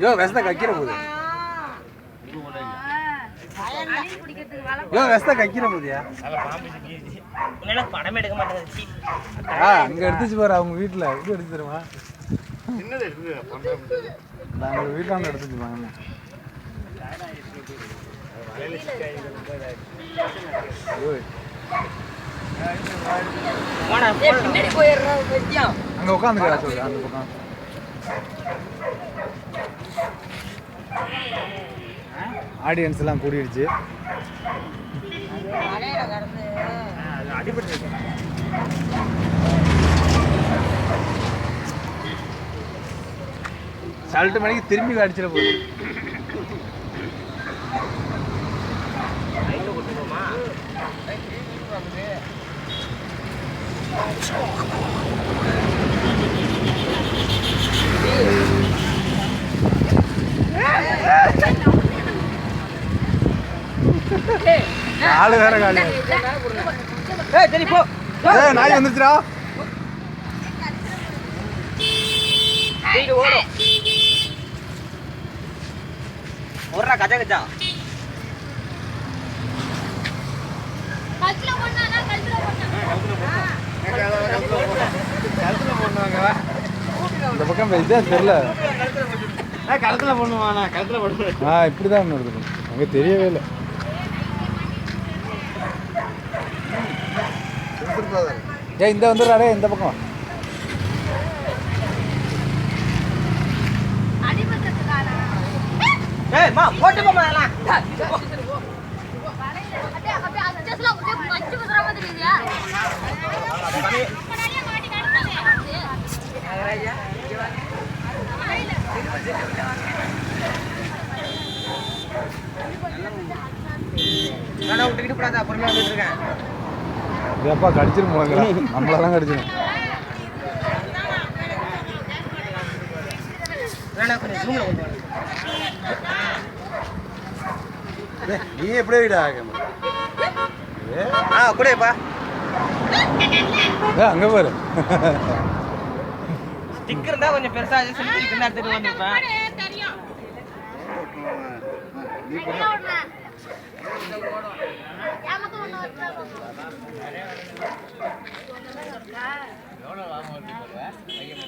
யோ வெஸ்த கக்கிற போது யோ வெஸ்த கக்கிற போதியா படம் எடுக்க மாட்டேங்குது. அங்க எடுத்துச்சு பாரு அவங்க வீட்டுல இது எடுத்து தருமா நாங்க வீட்டாண்ட எடுத்துச்சு பாங்க அங்க உட்காந்துக்கிறா சொல்லு அந்த பக்கம் ஆடியன்ஸ் எல்லாம் கூடிடுச்சு. சல்ட்டு மணிக்கு திரும்பி அடிச்சிட போகுது. ஆளு வேற காலி. சரி போ. நாய் வந்துச்சுடா. ஒரா கஜா கஜா கல்ல போடுறானா கல்ல போடுறாங்க. இந்த பக்கம் இதே தெரியல. கழுத்துல போடுவானா கழுத்துல போடுவானா இப்படிதான் நடக்குது. அங்க தெரியவே இல்லை. இந்த வந்துடுறாரே இந்த பக்கம் ஏய் மா போட்டு போமா எல்லாம் அப்படியே அட்ஜஸ்ட்ல அப்படியே மச்சு குதுற மாதிரி இல்லையா அப்படியே மாட்டி காட்டுறாங்க ராஜா நான் விட்டுக்கிட்டு போடாத பொறுமையா வந்துட்டு இருக்கேன். ஏப்பா கடிச்சிரும் போங்களா நம்மளெல்லாம் கடிச்சிடும். நீ எப்படியே வீடா கூடப்பா அங்க பாரு ஸ்டிக்கர் தான் கொஞ்சம் பெருசா எடுத்துட்டு வந்திருப்பேன்.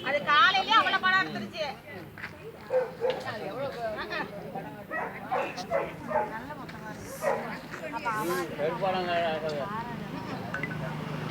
அது காலையிலே அவ்வளவு படம் எடுத்துருச்சு. நல்ல மொத்தமா இருக்கு.